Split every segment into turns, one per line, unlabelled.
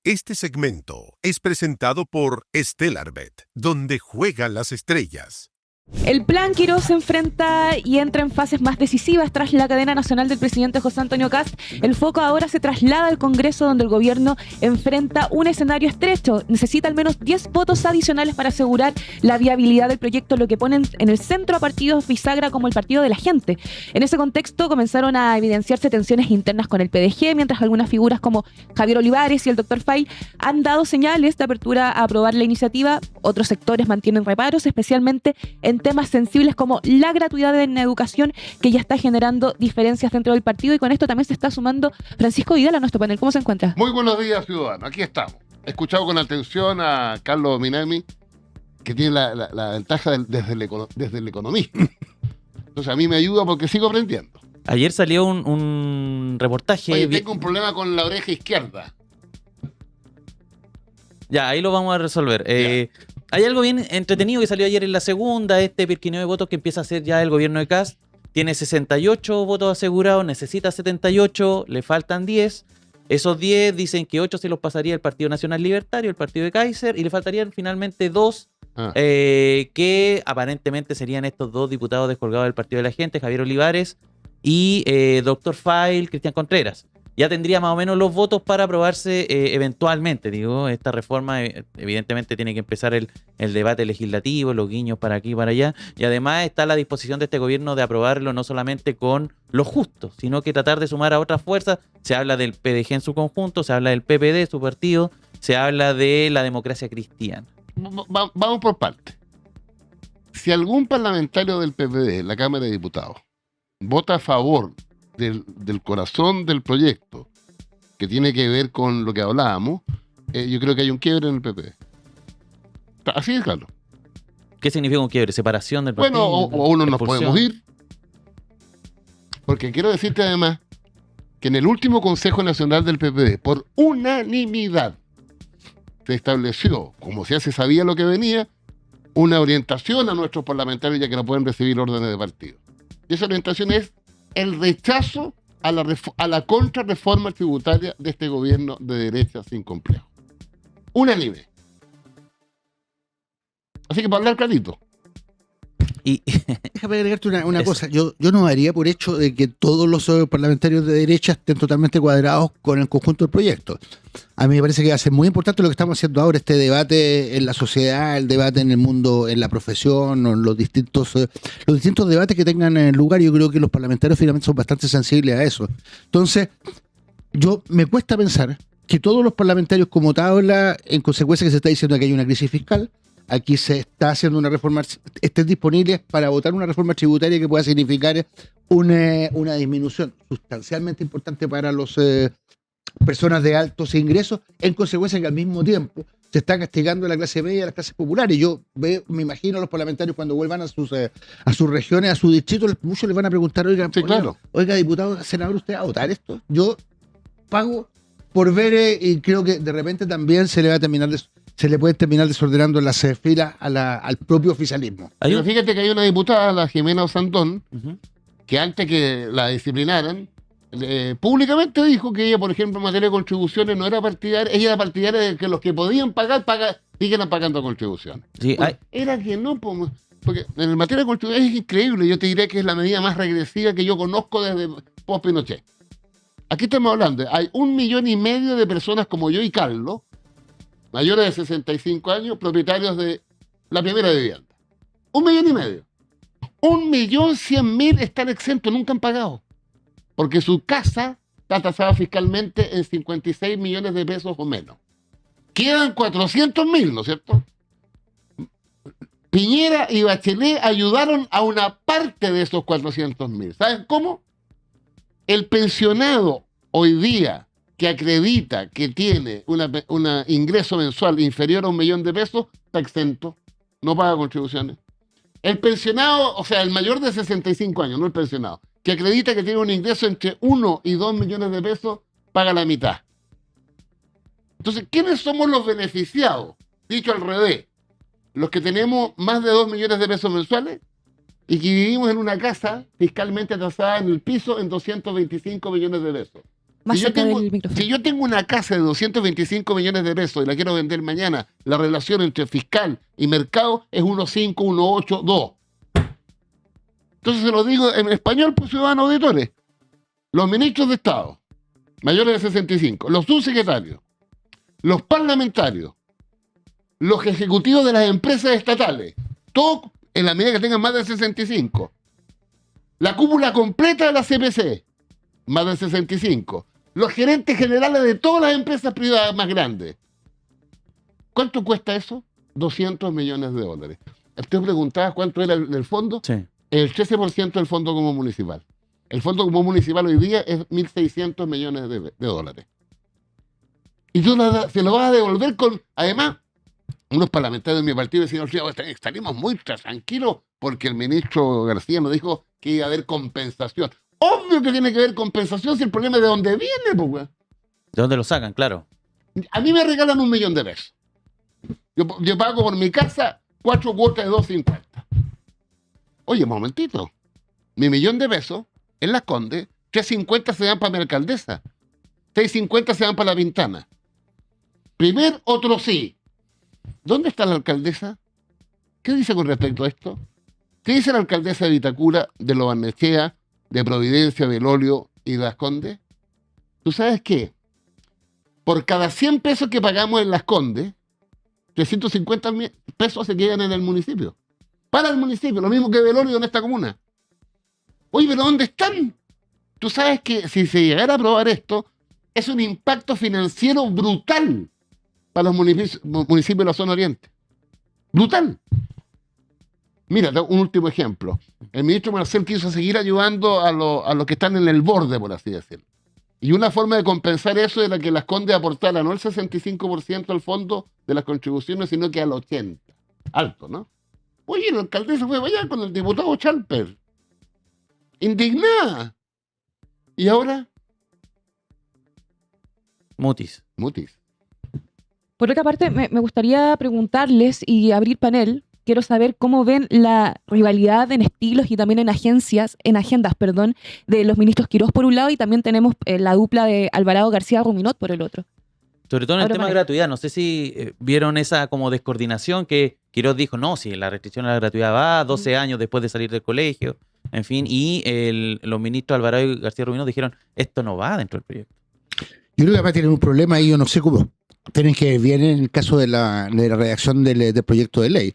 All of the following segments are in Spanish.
Este segmento es presentado por Stellarbet, donde juegan las estrellas.
El plan Quirós se enfrenta y entra en fases más decisivas tras la cadena nacional del presidente José Antonio Kast. El foco ahora se traslada al Congreso, donde el gobierno enfrenta un escenario estrecho. Necesita al menos 10 votos adicionales para asegurar la viabilidad del proyecto, lo que pone en el centro a partidos bisagra como el Partido de la Gente. En ese contexto comenzaron a evidenciarse tensiones internas con el PDG, mientras algunas figuras como Javier Olivares y el Dr. File han dado señales de apertura a aprobar la iniciativa. Otros sectores mantienen reparos, especialmente en temas sensibles como la gratuidad en educación, que ya está generando diferencias dentro del partido, y con esto también se está sumando Francisco Vidal a nuestro panel. ¿Cómo se encuentra?
Muy buenos días, ciudadanos. Aquí estamos. He escuchado con atención a Carlos Minami, que tiene la ventaja desde el economista. Entonces a mí me ayuda porque sigo aprendiendo.
Ayer salió un reportaje.
Oye, tengo un problema con la oreja izquierda.
Ya, ahí lo vamos a resolver. Hay algo bien entretenido que salió ayer en la segunda, pirquineo de votos que empieza a hacer ya el gobierno de Kast. Tiene 68 votos asegurados, necesita 78, le faltan 10. Esos 10 dicen que 8 se los pasaría el Partido Nacional Libertario, el Partido de Kaiser, y le faltarían finalmente 2, que aparentemente serían estos 2 diputados descolgados del Partido de la Gente, Javier Olivares y Dr. File, Cristian Contreras. Ya tendría más o menos los votos para aprobarse eventualmente. Digo, esta reforma evidentemente tiene que empezar el debate legislativo, los guiños para aquí y para allá, y además está a la disposición de este gobierno de aprobarlo no solamente con los justos, sino que tratar de sumar a otras fuerzas. Se habla del PDG en su conjunto, se habla del PPD, su partido, se habla de la democracia cristiana.
Vamos por partes. Si algún parlamentario del PPD en la Cámara de Diputados vota a favor del corazón del proyecto, que tiene que ver con lo que hablábamos, yo creo que hay un quiebre en el PP. Así es, claro.
¿Qué significa un quiebre? ¿Separación del partido?
Bueno, o uno nos
expulsión.
podemos ir. Porque quiero decirte además que en el último Consejo Nacional del PPD, por unanimidad, se estableció, como ya se sabía lo que venía, una orientación a nuestros parlamentarios, ya que no pueden recibir órdenes de partido. Y esa orientación es el rechazo a la contrarreforma tributaria de este gobierno de derecha sin complejo. Unánime. Así que para hablar clarito.
Y déjame agregarte una cosa. Yo no daría por hecho de que todos los parlamentarios de derecha estén totalmente cuadrados con el conjunto del proyecto. A mí me parece que va a ser muy importante lo que estamos haciendo ahora, este debate en la sociedad, el debate en el mundo, en la profesión, en los distintos debates que tengan lugar. Yo creo que los parlamentarios finalmente son bastante sensibles a eso. Entonces, me cuesta pensar que todos los parlamentarios como tabla, en consecuencia que se está diciendo que hay una crisis fiscal, aquí se está haciendo una reforma, estén disponibles para votar una reforma tributaria que pueda significar una disminución sustancialmente importante para las personas de altos ingresos, en consecuencia que al mismo tiempo se está castigando a la clase media y a las clases populares. Yo me imagino a los parlamentarios cuando vuelvan a sus regiones, a sus distritos, muchos les van a preguntar,
Sí, claro.
oiga, diputado, senador, ¿usted va a votar esto? Yo pago por ver, y creo que de repente también se le puede terminar desordenando las filas al propio oficialismo.
Pero fíjate que hay una diputada, la Jimena Osandón, que antes que la disciplinaran, públicamente dijo que ella, por ejemplo, en materia de contribuciones no era partidaria, ella era partidaria de que los que podían pagar siguieran pagando contribuciones.
Sí,
Era que no, porque en materia de contribuciones es increíble. Yo te diré que es la medida más regresiva que yo conozco desde post-Pinochet. Aquí estamos hablando, hay 1,5 millones de personas como yo y Carlos, mayores de 65 años, propietarios de la primera vivienda. 1,5 millones. 1.100.000 están exentos, nunca han pagado. Porque su casa está tasada fiscalmente en 56 millones de pesos o menos. Quedan 400.000, ¿no es cierto? Piñera y Bachelet ayudaron a una parte de esos 400.000. ¿Saben cómo? El pensionado hoy día que acredita que tiene un ingreso mensual inferior a 1 millón de pesos, está exento, no paga contribuciones. El pensionado, o sea, el mayor de 65 años, no el pensionado, que acredita que tiene un ingreso entre 1 y 2 millones de pesos, paga la mitad. Entonces, ¿quiénes somos los beneficiados? Dicho al revés, los que tenemos más de 2 millones de pesos mensuales y que vivimos en una casa fiscalmente tasada en el piso en 225 millones de pesos.
Más
Si yo,
cerca
tengo,
del micrófono.
si yo tengo una casa de 225 millones de pesos y la quiero vender mañana, la relación entre fiscal y mercado es 1,5, 1,8, 2. Entonces se lo digo en español, pues ciudadanos auditores. Los ministros de Estado, mayores de 65, los subsecretarios, los parlamentarios, los ejecutivos de las empresas estatales, todos en la medida que tengan más de 65. La cúpula completa de la CPC, más de 65. Los gerentes generales de todas las empresas privadas más grandes. ¿Cuánto cuesta eso? 200 millones de dólares. Usted preguntaba cuánto era el fondo.
Sí.
El 13% del fondo común municipal. El fondo común municipal hoy día es 1.600 millones de dólares. Y tú se lo vas a devolver con, además, unos parlamentarios de mi partido decían, estaríamos muy tranquilos porque el ministro García nos dijo que iba a haber compensación. Obvio que tiene que haber compensación si el problema es de dónde viene, pues, güey.
¿De dónde lo sacan? Claro.
A mí me regalan 1 millón de pesos. Yo pago por mi casa 4 cuotas de 2.50. Oye, un momentito. Mi 1 millón de pesos en Las Condes, 3.50 se dan para mi alcaldesa, 6.50 se dan para la Pintana. Primer otro sí. ¿Dónde está la alcaldesa? ¿Qué dice con respecto a esto? ¿Qué dice la alcaldesa de Vitacura, de Lo Barnechea, de Providencia, del Olio y de Las Condes? ¿Tú sabes qué? Por cada 100 pesos que pagamos en Las Condes, 350 pesos se quedan en el municipio. Para el municipio, lo mismo que del Olio en esta comuna. Oye, ¿pero dónde están? Tú sabes que si se llegara a aprobar esto, es un impacto financiero brutal para los municipios de la zona oriente. Brutal. Mira, un último ejemplo. El ministro Marcel quiso seguir ayudando a los que están en el borde, por así decirlo. Y una forma de compensar eso era que Las Condes aportara no el 65% al fondo de las contribuciones, sino que al 80%. Alto, ¿no? Oye, la alcaldesa fue allá con el diputado Chalper. Indignada. ¿Y ahora?
Mutis.
Mutis.
Por otra parte, me gustaría preguntarles y abrir panel. Quiero saber cómo ven la rivalidad en estilos y también en agendas, de los ministros Quirós por un lado y también tenemos la dupla de Alvarado García Ruminot por el otro.
Sobre todo en el
Ahora
tema de
Manuel.
gratuidad. No sé si vieron esa como descoordinación que Quirós dijo, no, si la restricción a la gratuidad va 12 años después de salir del colegio, en fin, y los ministros Alvarado y García Ruminot dijeron, esto no va dentro del proyecto.
Yo creo que va a tener un problema y yo no sé cómo. Tienen que ver en el caso de la redacción del proyecto de ley.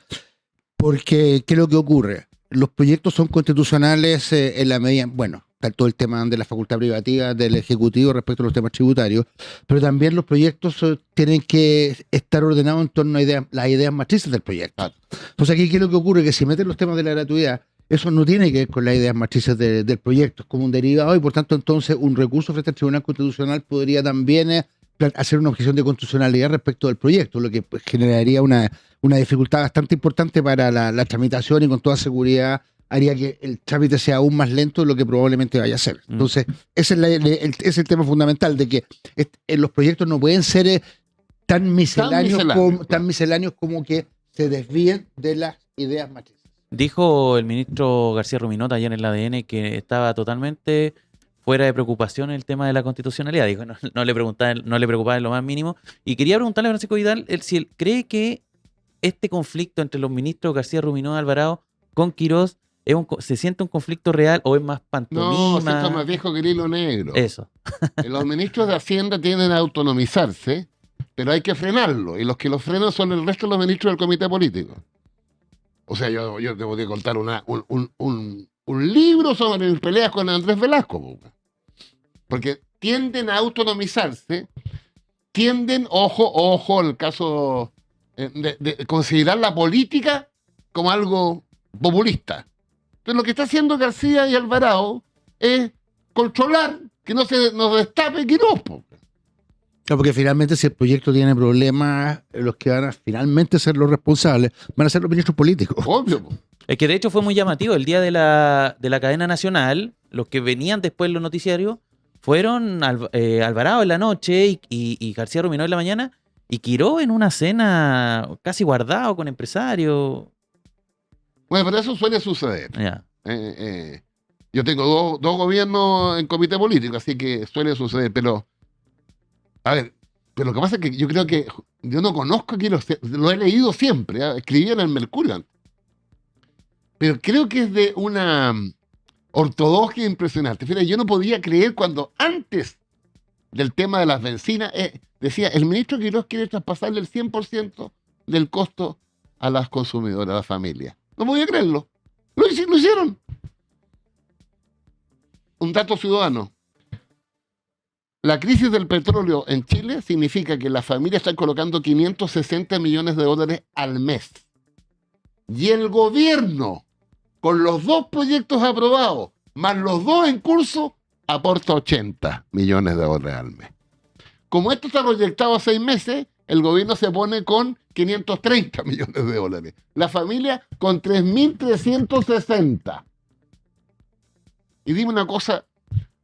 Porque, ¿qué es lo que ocurre? Los proyectos son constitucionales en la medida, bueno, está todo el tema de la facultad privativa del Ejecutivo respecto a los temas tributarios, pero también los proyectos tienen que estar ordenados en torno a las ideas matrices del proyecto. Entonces aquí, ¿qué es lo que ocurre? Que si meten los temas de la gratuidad, eso no tiene que ver con las ideas matrices del proyecto, es como un derivado y por tanto entonces un recurso frente al Tribunal Constitucional podría también hacer una objeción de constitucionalidad respecto del proyecto, lo que pues, generaría una dificultad bastante importante para la tramitación y con toda seguridad haría que el trámite sea aún más lento de lo que probablemente vaya a ser. Entonces, ese es el tema fundamental, de que los proyectos no pueden ser tan misceláneos como que se desvíen de las ideas matrices.
Dijo el ministro García Ruminot ayer en el ADN que estaba totalmente fuera de preocupación el tema de la constitucionalidad. Dijo, no le preocupaba en lo más mínimo. Y quería preguntarle a Francisco Vidal si él cree que este conflicto entre los ministros García Ruminot y Alvarado con Quirós se siente un conflicto real o es más pantomima.
No, si está más viejo que el hilo negro.
Eso.
Los ministros de Hacienda tienden a autonomizarse, pero hay que frenarlo. Y los que lo frenan son el resto de los ministros del comité político. O sea, yo te podría contar un libro sobre mis peleas con Andrés Velasco. Porque tienden a autonomizarse, ojo, el caso de considerar la política como algo populista. Entonces lo que está haciendo García y Alvarado es controlar que no se nos destape Quirós.
No, porque finalmente si el proyecto tiene problemas, los que van a finalmente ser los responsables van a ser los ministros políticos.
Obvio.
Es que de hecho fue muy llamativo. El día de la cadena nacional, los que venían después en los noticiarios fueron Alvarado en la noche y García Ruminot en la mañana y Quirós en una cena casi guardado con empresarios.
Bueno, pero eso suele suceder.
Ya.
Yo tengo dos gobiernos en comité político, así que suele suceder, pero a ver, pero lo que pasa es que yo creo que yo no conozco aquí, lo he leído siempre, ¿eh? Escribí en el Mercurio antes, pero creo que es de una ortodoxia impresionante. Fíjate, yo no podía creer cuando antes del tema de las bencinas decía, el ministro Quirós quiere traspasarle el 100% del costo a las consumidoras, a las familias. No podía creerlo. Lo hicieron. Un dato ciudadano. La crisis del petróleo en Chile significa que las familias están colocando 560 millones de dólares al mes. Y el gobierno, con los 2 proyectos aprobados, más los 2 en curso, aporta 80 millones de dólares al mes. Como esto está proyectado a 6 meses, el gobierno se pone con 530 millones de dólares. La familia con 3.360. Y dime una cosa,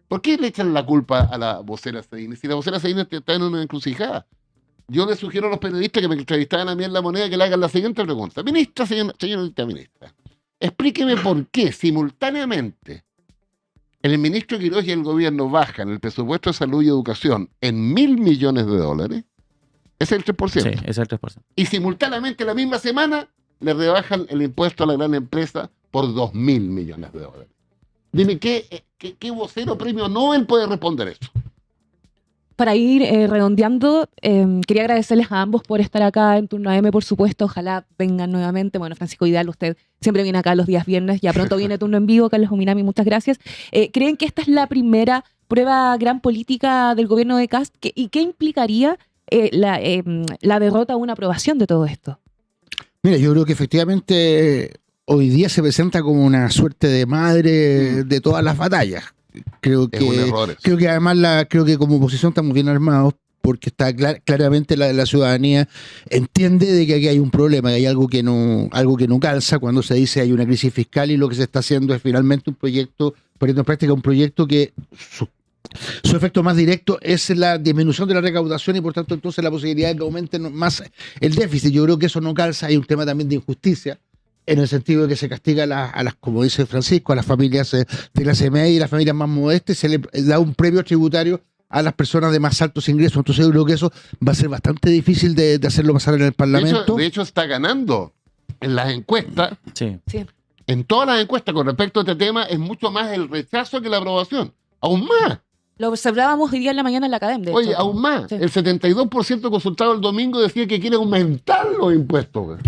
¿por qué le echan la culpa a la vocera Sedini? Si la vocera Sedini está en una encrucijada. Yo le sugiero a los periodistas que me entrevistaban a mí en La Moneda que le hagan la siguiente pregunta. Ministra, señorita ministra, explíqueme por qué simultáneamente el ministro Quirós y el gobierno bajan el presupuesto de salud y educación en 1.000 millones de dólares. Ese es el 3%.
Sí, ese es el 3%.
Y simultáneamente la misma semana le rebajan el impuesto a la gran empresa por 2.000 millones de dólares. Dime, ¿qué vocero premio Nobel puede responder eso?
Para ir redondeando, quería agradecerles a ambos por estar acá en Turno AM, por supuesto. Ojalá vengan nuevamente. Bueno, Francisco Vidal, usted siempre viene acá los días viernes. Ya pronto viene Turno en Vivo. Carlos Ominami, muchas gracias. ¿Creen que esta es la primera prueba gran política del gobierno de Kast? ¿Y qué implicaría la derrota o una aprobación de todo esto?
Mira, yo creo que efectivamente hoy día se presenta como una suerte de madre de todas las batallas. Creo
Es un
que,
error eso.
creo que además creo que como oposición estamos bien armados porque está claramente la ciudadanía entiende de que aquí hay un problema, que hay algo que no calza cuando se dice hay una crisis fiscal y lo que se está haciendo es finalmente un proyecto, poniendo en práctica un proyecto que su efecto más directo es la disminución de la recaudación y por tanto entonces la posibilidad de que aumente más el déficit. Yo creo que eso no calza, hay un tema también de injusticia en el sentido de que se castiga a las, como dice Francisco, a las familias de clase media y las familias más modestas, se le da un premio tributario a las personas de más altos ingresos. Entonces yo creo que eso va a ser bastante difícil de hacerlo pasar en el Parlamento.
De hecho, está ganando en las encuestas.
Sí.
Sí.
En todas las encuestas con respecto a este tema es mucho más el rechazo que la aprobación. Aún más.
Lo observábamos hoy día en la mañana en la academia.
Oye, aún más.
Sí.
El 72% consultado el domingo decía que quiere aumentar los impuestos. Güey.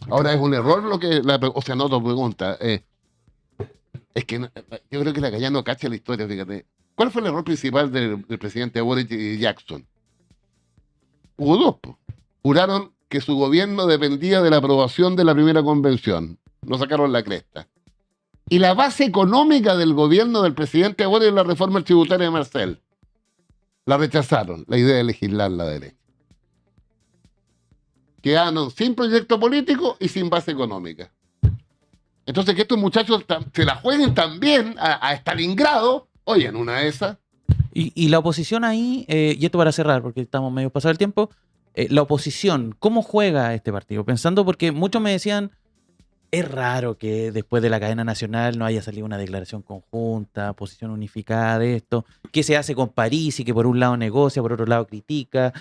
Ahora, es un error lo que... o sea, no te pregunta. Es que yo creo que la Gallá no cacha la historia, fíjate. ¿Cuál fue el error principal del presidente Boric y Jackson? Hubo 2. Po. Juraron que su gobierno dependía de la aprobación de la primera convención. No sacaron la cresta. Y la base económica del gobierno del presidente Boric es la reforma tributaria de Marcel. La rechazaron, la idea de legislar la derecha. Quedaron sin proyecto político y sin base económica. Entonces, que estos muchachos se la jueguen también a Stalingrado, oye, en una de esas.
Y la oposición ahí, y esto para cerrar, porque estamos medio pasado el tiempo, la oposición, ¿cómo juega este partido? Pensando, porque muchos me decían, es raro que después de la cadena nacional no haya salido una declaración conjunta, posición unificada de esto, ¿qué se hace con París y que por un lado negocia, por otro lado critica,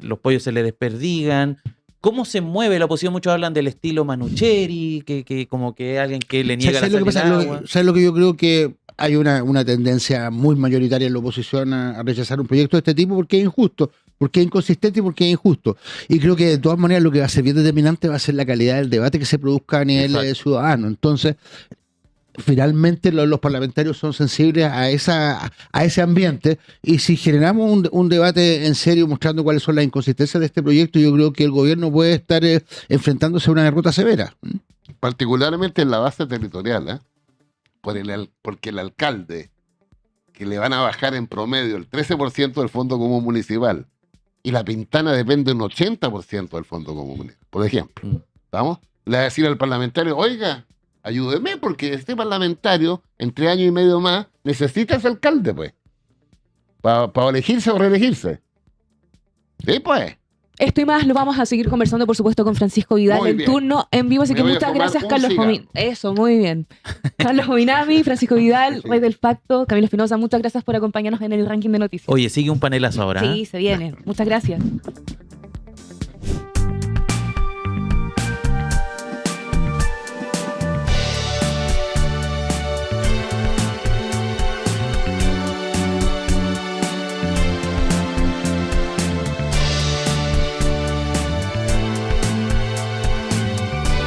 los pollos se le desperdigan? ¿Cómo se mueve la oposición? Muchos hablan del estilo Manucheri, que como que alguien que le niega la salida al agua.
¿Sabes lo que yo creo? Que hay una tendencia muy mayoritaria en la oposición a rechazar un proyecto de este tipo porque es injusto, porque es inconsistente y porque es injusto. Y creo que de todas maneras lo que va a ser bien determinante va a ser la calidad del debate que se produzca a nivel ciudadano. Entonces, finalmente los parlamentarios son sensibles a ese ambiente y si generamos un debate en serio mostrando cuáles son las inconsistencias de este proyecto, yo creo que el gobierno puede estar enfrentándose a una derrota severa.
Particularmente en la base territorial, porque el alcalde, que le van a bajar en promedio el 13% del Fondo Común Municipal y la Pintana depende un 80% del Fondo Común Municipal, por ejemplo, ¿estamos? Le va a decir al parlamentario, oiga, ayúdeme porque este parlamentario, entre año y medio más, necesita ese alcalde, pues, para elegirse o reelegirse. Sí, pues.
Esto y más lo vamos a seguir conversando, por supuesto, con Francisco Vidal
Muy
en
bien.
turno en vivo. Así
Me
que
voy a
muchas
fumar
gracias,
un
Carlos
cigarro.
Jomín. Eso, muy bien. Carlos Jominami, Francisco Vidal,
Sí, sí.
Rey del Pacto, Camilo Espinosa, muchas gracias por acompañarnos en el ranking de noticias.
Oye, sigue un panelazo ahora. ¿eh?
Sí, se viene. Muchas gracias.